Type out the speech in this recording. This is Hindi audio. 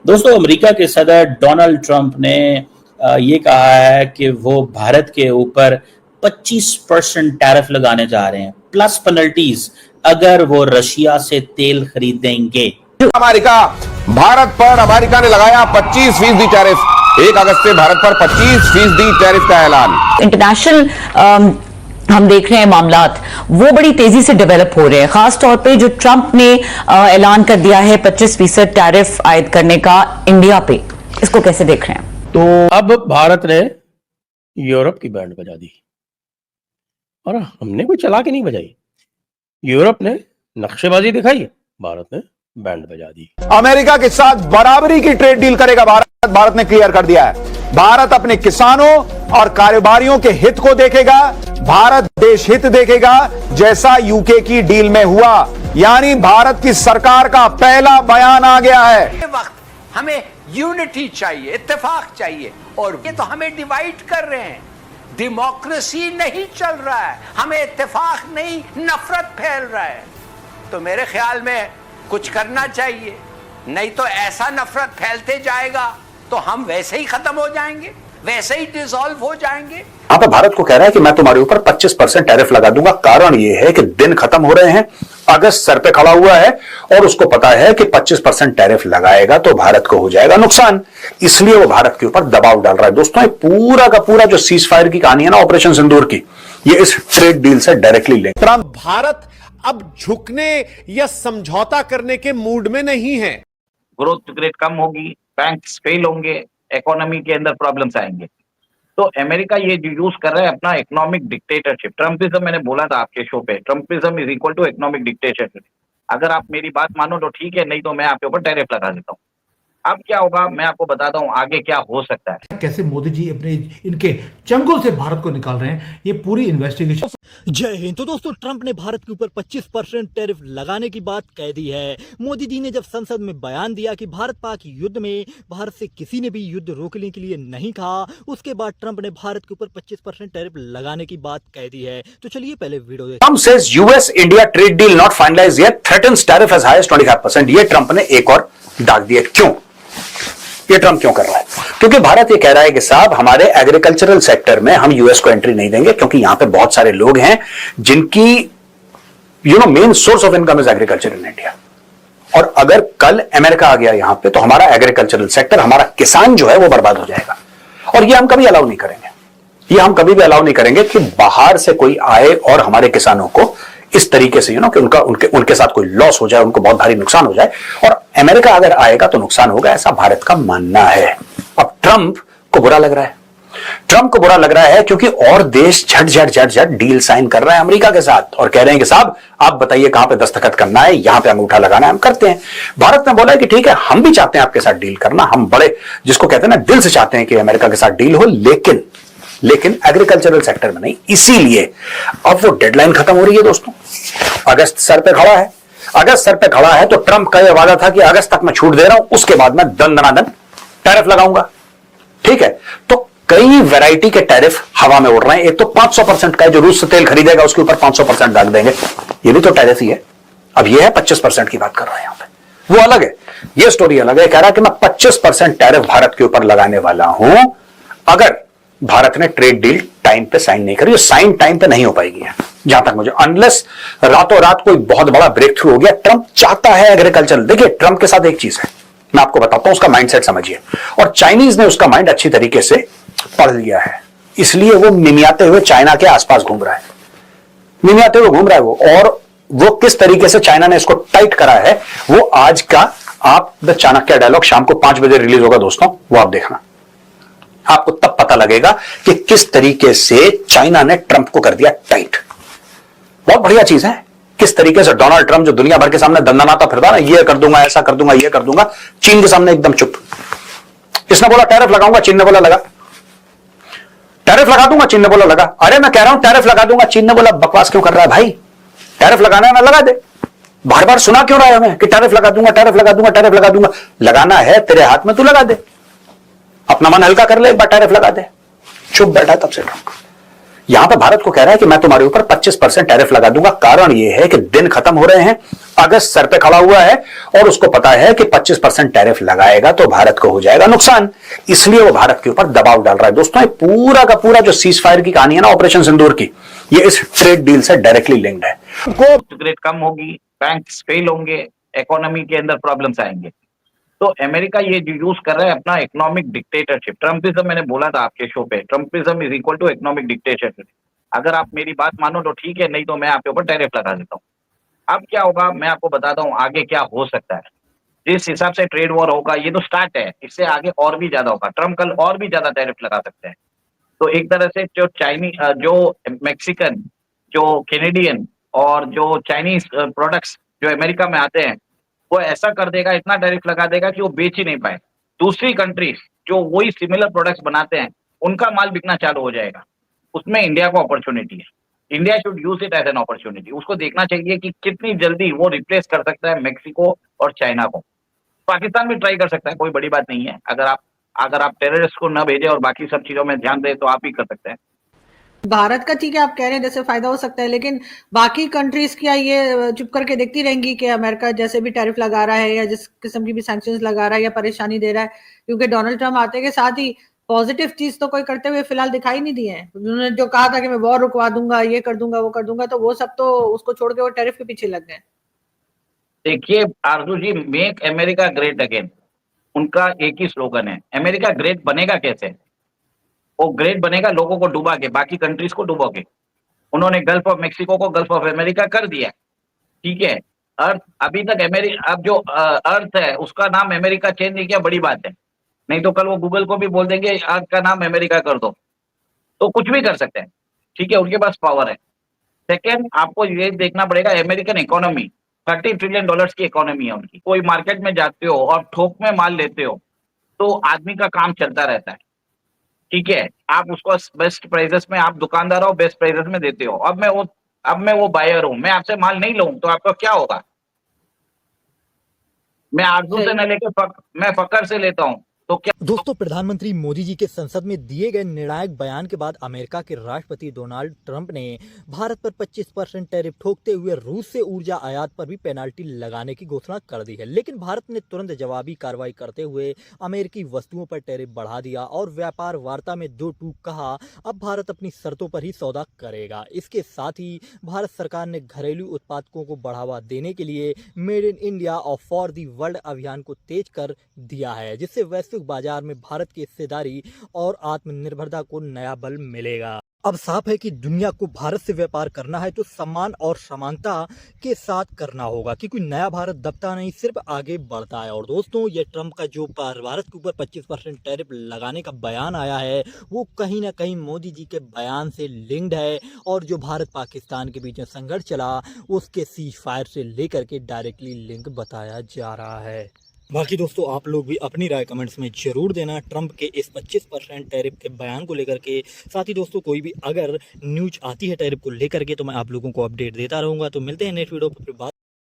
दोस्तों, अमेरिका के सदर डोनाल्ड ट्रंप ने ये कहा है कि वो भारत के ऊपर 25% टैरिफ लगाने जा रहे हैं, प्लस पेनल्टीज अगर वो रशिया से तेल खरीदेंगे। अमेरिका भारत पर अमेरिका ने लगाया 25% टैरिफ। 1 अगस्त से भारत पर 25% टैरिफ का ऐलान। इंटरनेशनल हम देख रहे हैं मामलात वो बड़ी तेजी से डेवलप हो रहे हैं, खास तौर पे जो ट्रंप ने ऐलान कर दिया है 25% टैरिफ आयद करने का इंडिया पे, इसको कैसे देख रहे हैं? तो अब भारत ने यूरोप की बैंड बजा दी और हमने कोई चला के नहीं बजाई। यूरोप ने नक्शेबाजी दिखाई, भारत ने बैंड बजा दी। अमेरिका के साथ बराबरी की ट्रेड डील करेगा भारत ने क्लियर कर दिया है। भारत अपने किसानों और कारोबारियों के हित को देखेगा, भारत देश हित देखेगा, जैसा यूके की डील में हुआ। यानी भारत की सरकार का पहला बयान आ गया है। वक्त हमें यूनिटी चाहिए, इत्तेफाक चाहिए, और ये तो हमें डिवाइड कर रहे हैं। डेमोक्रेसी नहीं चल रहा है, हमें इत्तेफाक नहीं, नफरत फैल रहा है। तो मेरे ख्याल में कुछ करना चाहिए, नहीं तो ऐसा नफरत फैलते जाएगा तो हम वैसे ही खत्म हो जाएंगे, वैसे ही डिसॉल्व हो जाएंगे। यहाँ पे भारत को कह रहा है कि मैं तुम्हारे ऊपर 25% टैरिफ लगा दूंगा। कारण ये है कि दिन खत्म हो रहे हैं, अगस्त सर पे खड़ा हुआ है और उसको पता है कि 25% टैरिफ लगाएगा तो भारत को हो जाएगा नुकसान, इसलिए वो भारत के ऊपर दबाव डाल रहा है। दोस्तों, ये पूरा का पूरा जो सीज फायर की कहानी है ना, ऑपरेशन सिंदूर की, ये इस ट्रेड डील से डायरेक्टली लिंक। ट्रंप भारत अब झुकने या समझौता करने के मूड में नहीं है। ग्रोथ रेट कम होगी, बैंक्स फेल होंगे, इकोनॉमी के अंदर प्रॉब्लम्स आएंगे। तो अमेरिका ये यूज कर रहा है अपना इकोनॉमिक डिक्टेटरशिप। ट्रम्पिज्म मैंने बोला था आपके शो पे, Trumpism is equal to economic dictatorship. अगर आप मेरी बात मानो तो ठीक है, नहीं तो मैं आपके ऊपर टैरिफ लगा देता हूँ। अब क्या होगा मैं आपको बताता हूँ आगे क्या हो सकता है। कैसे मोदी जी अपने इनके चंगुल से भारत को निकाल रहे हैं, ये पूरी इन्वेस्टिगेशन। जय हिंद। तो दोस्तों, ट्रंप ने भारत के ऊपर 25% टैरिफ लगाने की बात कह दी है। मोदी जी ने जब संसद में बयान दिया कि भारत पाक युद्ध में भारत से किसी ने भी युद्ध रोकने के लिए नहीं कहा, उसके बाद ट्रंप ने भारत के ऊपर 25% टैरिफ लगाने की बात कह दी है। तो चलिए पहले वीडियो देखते हैं। Trump says US India trade deal not finalised yet, threatens tariff as high as 25%। ये ट्रंप ने एक और दाग दिया। क्यों? ये ट्रंप क्यों कर रहा है? क्योंकि भारत ये कह रहा है कि साहब हमारे एग्रीकल्चरल सेक्टर में हम यूएस को एंट्री नहीं देंगे, क्योंकि यहां पे बहुत सारे लोग हैं जिनकी main source of income is agriculture in India. और अगर कल अमेरिका आ गया यहां पे तो हमारा एग्रीकल्चरल सेक्टर, हमारा किसान जो है वो बर्बाद हो जाएगा। और ये हम कभी अलाउ नहीं करेंगे, ये हम कभी भी अलाउ नहीं करेंगे कि बाहर से कोई आए और हमारे किसानों को इस तरीके से कि उनके साथ कोई लॉस हो जाए, उनको बहुत भारी नुकसान हो जाए। और अमेरिका अगर आएगा तो नुकसान होगा, ऐसा भारत का मानना है। अब ट्रंप को बुरा लग रहा है, ट्रंप को बुरा लग रहा है क्योंकि और देश झट डील साइन कर रहे हैं अमेरिका के साथ और कह रहे हैं कि साहब आप बताइए कहां पे दस्तखत करना है, यहां पे अंगूठा लगाना है, हम करते हैं। भारत ने बोला है कि ठीक है, हम भी चाहते हैं आपके साथ डील करना, हम बड़े जिसको कहते हैं ना दिल से चाहते हैं कि अमेरिका के साथ डील हो, लेकिन एग्रीकल्चरल सेक्टर में नहीं। इसीलिए अब वो डेडलाइन खत्म हो रही है दोस्तों, अगस्त सर पे खड़ा है। अगस्त सर पे खड़ा है तो ट्रंप का यह वादा था कि अगस्त तक मैं छूट दे रहा हूं, उसके बाद मैं दन टैरिफ लगाऊंगा। ठीक है, तो कई वैरायटी के टैरिफ हवा में उड़ रहे हैं। एक तो 500% का है, जो रूस से तेल खरीदेगा उसके ऊपर 500% डाल देंगे, ये भी तो टैरिफ ही है। अब ये है 25% की बात कर रहे हैं यहां पे, वो अलग है, ये स्टोरी अलग है। कह रहा है कि मैं 25% टैरिफ भारत के ऊपर लगाने वाला हूं अगर भारत ने ट्रेड डील टाइम पे साइन नहीं करी। साइन टाइम पे नहीं हो पाएगी जहां तक मुझे, अनलेस रातों रात कोई बहुत बड़ा ब्रेक थ्रू हो गया। ट्रंप चाहता है एग्रीकल्चर। देखिए, ट्रंप के साथ एक चीज है, मैं आपको बताता हूं, उसका माइंडसेट समझिए। और चाइनीज ने उसका माइंड अच्छी तरीके से पढ़ लिया है, इसलिए वो मिमियाते हुए चाइना के आसपास घूम रहा है, मिमियाते हुए घूम रहा है वो। और वो किस तरीके से चाइना ने इसको टाइट करा है, वो आज का आप द चाणक्य डायलॉग शाम को 5 बजे रिलीज होगा दोस्तों, वो आप देखना, आपको तब पता लगेगा कि किस तरीके से चाइना ने ट्रंप को कर दिया टाइट। बहुत बढ़िया चीज है किस तरीके से डोनाल्ड ट्रंप, जो दुनिया भर के सामने दंदनाता फिरता ना, ये कर दूंगा, ऐसा कर दूंगा, ये कर दूंगा, चीन के सामने एकदम चुप। इसने बोला टैरिफ लगाऊंगा, चीन ने बोला लगा। टैरिफ लगा दूंगा, चीन ने बोला लगा। अरे मैं कह रहा हूं टैरिफ लगा दूंगा, चीन ने बोला बकवास क्यों कर रहा है भाई, टैरिफ लगाना है ना लगा दे। बार बार सुना क्यों रहा है हमें कि टैरिफ लगा दूंगा, टैरिफ लगा दूंगा, टैरिफ लगा दूंगा। लगाना है तेरे हाथ में, तू लगा दे, अपना मन हल्का कर ले, एक बार टैरिफ लगा दे। चुप बैठा तब से ट्रंप। यहां पर भारत को कह रहा है कि मैं तुम्हारे ऊपर 25% टैरिफ लगा दूंगा। कारण यह है कि दिन खत्म हो रहे हैं, अगस्त सर पे खड़ा हुआ है और उसको पता है कि 25% टैरिफ लगाएगा तो भारत को हो जाएगा नुकसान, इसलिए वो भारत के ऊपर दबाव डाल रहा है। दोस्तों, ये पूरा का पूरा जो सीज फायर की कहानी है ना ऑपरेशन सिंदूर की, ये इस ट्रेड डील से डायरेक्टली लिंक्ड है। ग्रेड कम होगी, बैंक्स फेल होंगे, इकोनॉमी के अंदर प्रॉब्लम्स आएंगे। तो अमेरिका ये यूज कर रहा है अपना इकोनॉमिक डिक्टेटरशिप। ट्रम्पिज्म मैंने बोला था आपके शो पे, Trumpism is equal to economic dictatorship. अगर आप मेरी बात मानो तो ठीक है, नहीं तो मैं आपके ऊपर टैरिफ लगा देता हूँ। अब क्या होगा मैं आपको बताता हूँ आगे क्या हो सकता है। जिस हिसाब से ट्रेड वॉर होगा, ये तो स्टार्ट है, इससे आगे और भी ज्यादा होगा। ट्रम्प कल और भी ज्यादा टैरिफ लगा सकते हैं। तो एक तरह से जो चाइनीज, जो मैक्सिकन, जो कैनेडियन और जो चाइनीज प्रोडक्ट्स जो अमेरिका में आते हैं, वो ऐसा कर देगा, इतना टैरिफ लगा देगा कि वो बेच ही नहीं पाए। दूसरी कंट्रीज जो वही सिमिलर प्रोडक्ट्स बनाते हैं, उनका माल बिकना चालू हो जाएगा। उसमें इंडिया को अपॉर्चुनिटी है। India should use it as an opportunity. उसको देखना चाहिए कि कितनी जल्दी वो रिप्लेस कर सकता है मैक्सिको और चाइना को। पाकिस्तान भी ट्राई कर सकता है, कोई बड़ी बात नहीं है। अगर आप टेररिस्ट को न भेजें और बाकी सब चीजों में ध्यान दें तो आप ही कर सकते हैं। भारत का ठीक है, आप कह रहे हैं जैसे फायदा हो सकता है, लेकिन बाकी कंट्रीज क्या ये चुप करके देखती रहेंगी कि अमेरिका जैसे भी टैरिफ लगा रहा है या जिस किस्म की भी सैंक्शंस लगा रहा है या परेशानी दे रहा है? क्योंकि डोनाल्ड ट्रम्प आते के साथ ही पॉजिटिव चीज तो कोई करते हुए फिलहाल दिखाई नहीं दिए हैं। उन्होंने जो कहा था कि मैं वॉर रुकवा दूंगा, ये कर दूंगा, वो कर दूंगा, तो वो सब तो उसको छोड़ के वो टैरिफ के पीछे लग गए। देखिए आरजू जी, मेक अमेरिका ग्रेट अगेन, उनका एक ही स्लोगन है। अमेरिका ग्रेट बनेगा कैसे? वो ग्रेट बनेगा लोगों को डुबा के, बाकी कंट्रीज को डुबा के। उन्होंने गल्फ ऑफ मेक्सिको को गल्फ ऑफ अमेरिका कर दिया, ठीक है। अर्थ अभी तक अब जो अर्थ है उसका नाम अमेरिका चेंज नहीं किया, बड़ी बात है। नहीं तो कल वो गूगल को भी बोल देंगे अर्थ का नाम अमेरिका कर दो, तो कुछ भी कर सकते हैं, ठीक है। उनके पास पावर है। सेकेंड, आपको ये देखना पड़ेगा अमेरिकन इकोनॉमी $30 ट्रिलियन की इकोनॉमी है उनकी। कोई मार्केट में जाते हो और थोक में माल लेते हो तो आदमी का काम चलता रहता है, ठीक है। आप उसको बेस्ट प्राइसेस में, आप दुकानदार हो, बेस्ट प्राइसेस में देते हो। अब मैं वो बायर हूं, मैं आपसे माल नहीं लूं तो आपका क्या होगा? मैं आरजू से न लेके मैं फकर से लेता हूं तो क्या? दोस्तों, प्रधानमंत्री मोदी जी के संसद में दिए गए निर्णायक बयान के बाद अमेरिका के राष्ट्रपति डोनाल्ड ट्रंप ने भारत पर 25% टैरिफ ठोकते हुए रूस से ऊर्जा आयात पर भी पेनाल्टी लगाने की घोषणा कर दी है। लेकिन भारत ने तुरंत जवाबी कार्रवाई करते हुए अमेरिकी वस्तुओं पर टैरिफ बढ़ा दिया और व्यापार वार्ता में दो टूक कहा अब भारत अपनी शर्तों पर ही सौदा करेगा। इसके साथ ही भारत सरकार ने घरेलू उत्पादकों को बढ़ावा देने के लिए मेड इन इंडिया और फॉर दी वर्ल्ड अभियान को तेज कर दिया है, जिससे वैश्विक बाजार में भारत की हिस्सेदारी और आत्मनिर्भरता को नया बल मिलेगा। अब साफ है कि दुनिया को भारत से व्यापार करना है तो सम्मान और समानता के साथ करना होगा, क्योंकि नया भारत दबता नहीं, सिर्फ आगे बढ़ता है। और दोस्तों, ये ट्रंप का जो भारत के ऊपर 25% टैरिफ लगाने का बयान आया है, वो कहीं ना कहीं मोदी जी के बयान से लिंक्ड है। और जो भारत पाकिस्तान के बीच में संघर्ष चला, उसके सीज फायर से लेकर के डायरेक्टली लिंक बताया जा रहा है। बाकी दोस्तों, आप लोग भी अपनी राय कमेंट्स में जरूर देना ट्रंप के इस 25% टैरिफ के बयान को लेकर के। साथ ही दोस्तों, कोई भी अगर न्यूज आती है टैरिफ को लेकर के तो मैं आप लोगों को अपडेट देता रहूंगा। तो मिलते हैं नेक्स्ट वीडियो पर।